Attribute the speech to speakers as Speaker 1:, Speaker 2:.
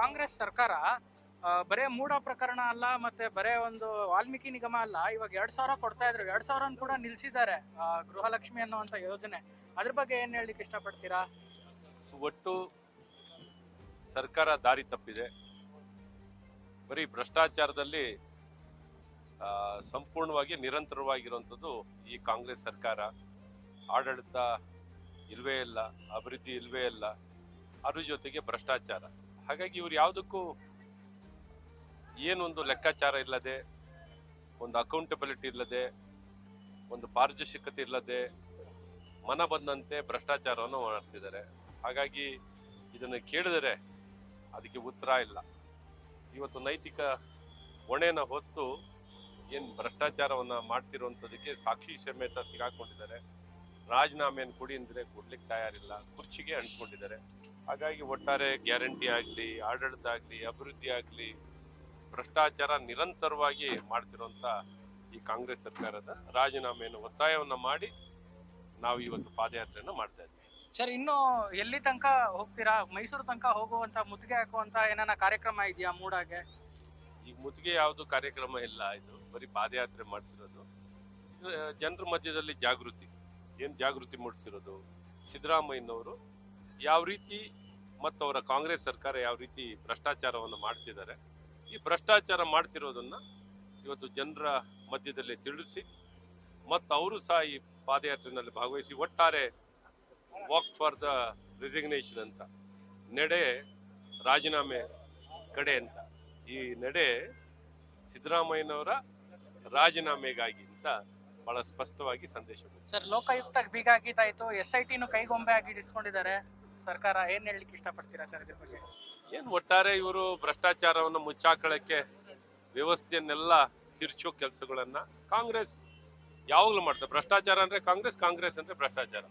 Speaker 1: ಕಾಂಗ್ರೆಸ್ ಸರ್ಕಾರ ಬರೇ ಮೂಢ ಪ್ರಕರಣ ಅಲ್ಲ, ಮತ್ತೆ ಬರೇ ಒಂದು ವಾಲ್ಮೀಕಿ ನಿಗಮ ಅಲ್ಲ, ಇವಾಗ 2,000 ಕೊಡ್ತಾ ಇದ್ರು, 2,000 ಕೂಡ ನಿಲ್ಸಿದ್ದಾರೆ. ಗೃಹಲಕ್ಷ್ಮಿ ಅನ್ನುವಂತ ಯೋಜನೆ, ಅದ್ರ ಬಗ್ಗೆ ಏನ್ ಹೇಳಲಿಕ್ಕೆ ಇಷ್ಟಪಡ್ತೀರಾ?
Speaker 2: ಒಟ್ಟು ಸರ್ಕಾರ ದಾರಿ ತಪ್ಪಿದೆ. ಬರೀ ಭ್ರಷ್ಟಾಚಾರದಲ್ಲಿ ಸಂಪೂರ್ಣವಾಗಿ ನಿರಂತರವಾಗಿರುವಂಥದ್ದು ಈ ಕಾಂಗ್ರೆಸ್ ಸರ್ಕಾರ. ಆಡಳಿತ ಇಲ್ವೇ ಇಲ್ಲ, ಅಭಿವೃದ್ಧಿ ಇಲ್ವೇ ಇಲ್ಲ, ಅದ್ರ ಜೊತೆಗೆ ಭ್ರಷ್ಟಾಚಾರ. ಹಾಗಾಗಿ ಇವ್ರು ಯಾವುದಕ್ಕೂ ಏನೊಂದು ಲೆಕ್ಕಾಚಾರ ಇಲ್ಲದೆ, ಒಂದು ಅಕೌಂಟಬಿಲಿಟಿ ಇಲ್ಲದೆ, ಒಂದು ಪಾರದರ್ಶಕತೆ ಇಲ್ಲದೆ ಮನ ಬಂದಂತೆ ಭ್ರಷ್ಟಾಚಾರವನ್ನು ಮಾಡ್ತಿದ್ದಾರೆ. ಹಾಗಾಗಿ ಇದನ್ನು ಕೇಳಿದರೆ ಅದಕ್ಕೆ ಉತ್ತರ ಇಲ್ಲ. ಇವತ್ತು ನೈತಿಕ ಹೊಣೆನ ಹೊತ್ತು ಏನು ಭ್ರಷ್ಟಾಚಾರವನ್ನ ಮಾಡ್ತಿರುವಂಥದಕ್ಕೆ ಸಾಕ್ಷಿ ಸಮೇತ ಸಿಗಾಕೊಂಡಿದ್ದಾರೆ. ರಾಜೀನಾಮೆಯನ್ನು ಕೊಡಿ ಅಂದರೆ ಕೊಡ್ಲಿಕ್ಕೆ ತಯಾರಿಲ್ಲ, ಕುರ್ಚಿಗೆ ಅಂಟ್ಕೊಂಡಿದ್ದಾರೆ. ಹಾಗಾಗಿ ಒಟ್ಟಾರೆ ಗ್ಯಾರಂಟಿ ಆಗಲಿ, ಆಡಳಿತ ಆಗಲಿ, ಅಭಿವೃದ್ಧಿ ಆಗಲಿ, ಭ್ರಷ್ಟಾಚಾರ ನಿರಂತರವಾಗಿ ಮಾಡ್ತಿರುವಂಥ ಈ ಕಾಂಗ್ರೆಸ್ ಸರ್ಕಾರದ ರಾಜೀನಾಮೆಯನ್ನು ಒತ್ತಾಯವನ್ನ ಮಾಡಿ ನಾವು ಇವತ್ತು ಪಾದಯಾತ್ರೆಯನ್ನು ಮಾಡ್ತಾ ಇದ್ದೀವಿ.
Speaker 1: ಸರ್, ಇನ್ನು ಎಲ್ಲಿ ತನಕ ಹೋಗ್ತೀರಾ? ಮೈಸೂರು ತನಕ ಹೋಗುವಂತ ಮುತ್ತಿಗೆ ಹಾಕುವಂತ ಏನಾನ ಕಾರ್ಯಕ್ರಮ ಇದೆಯಾ ಮೂಡಾಗೆ?
Speaker 2: ಈಗ ಮುತ್ತಿಗೆ ಯಾವುದು ಕಾರ್ಯಕ್ರಮ ಇಲ್ಲ, ಇದು ಬರೀ ಪಾದಯಾತ್ರೆ ಮಾಡ್ತಿರೋದು. ಜನರ ಮಧ್ಯದಲ್ಲಿ ಜಾಗೃತಿ, ಏನು ಜಾಗೃತಿ ಮೂಡಿಸಿರೋದು, ಸಿದ್ದರಾಮಯ್ಯನವರು ಯಾವ ರೀತಿ ಮತ್ತು ಅವರ ಕಾಂಗ್ರೆಸ್ ಸರ್ಕಾರ ಯಾವ ರೀತಿ ಭ್ರಷ್ಟಾಚಾರವನ್ನು ಮಾಡ್ತಿದ್ದಾರೆ, ಈ ಭ್ರಷ್ಟಾಚಾರ ಮಾಡ್ತಿರೋದನ್ನ ಇವತ್ತು ಜನರ ಮಧ್ಯದಲ್ಲಿ ತಿಳಿಸಿ ಮತ್ತು ಅವರು ಸಹ ಈ ಪಾದಯಾತ್ರೆಯಲ್ಲಿ ಭಾಗವಹಿಸಿ ಒಟ್ಟಾರೆ ವಾಕ್ ಫಾರ್ ದ ರೆಸಿಗ್ನೇಷನ್ ಅಂತ ನಡೆ, ರಾಜೀನಾಮೆ ಕಡೆ ಅಂತ, ಈ ನಡೆ ಸಿದ್ದರಾಮಯ್ಯನವರ ರಾಜೀನಾಮೆಗಾಗಿ ಅಂತ ಬಹಳ ಸ್ಪಷ್ಟವಾಗಿ ಸಂದೇಶ.
Speaker 1: ಸರ್, ಲೋಕಾಯುಕ್ತ ಬೀಗ ಹಾಕಿದ್ದಾಯ್ತು, SITನು ಕೈಗೊಂಬೆ ಆಗಿ ಇಡಿಸ್ಕೊಂಡಿದ್ದಾರೆ ಸರ್ಕಾರ, ಏನ್ ಹೇಳಲಿಕ್ಕೆ ಇಷ್ಟಪಡ್ತೀರಾ ಸರ್ ಇದ್ರ ಬಗ್ಗೆ?
Speaker 2: ಏನು ಒಟ್ಟಾರೆ ಇವರು ಭ್ರಷ್ಟಾಚಾರವನ್ನು ಮುಚ್ಚಾಕಳಕ್ಕೆ ವ್ಯವಸ್ಥೆಯನ್ನೆಲ್ಲ ತಿರ್ಚೋ ಕೆಲಸಗಳನ್ನ ಕಾಂಗ್ರೆಸ್ ಯಾವಾಗಲೂ ಮಾಡ್ತಾರೆ. ಭ್ರಷ್ಟಾಚಾರ ಅಂದ್ರೆ ಕಾಂಗ್ರೆಸ್, ಕಾಂಗ್ರೆಸ್ ಅಂದ್ರೆ ಭ್ರಷ್ಟಾಚಾರ.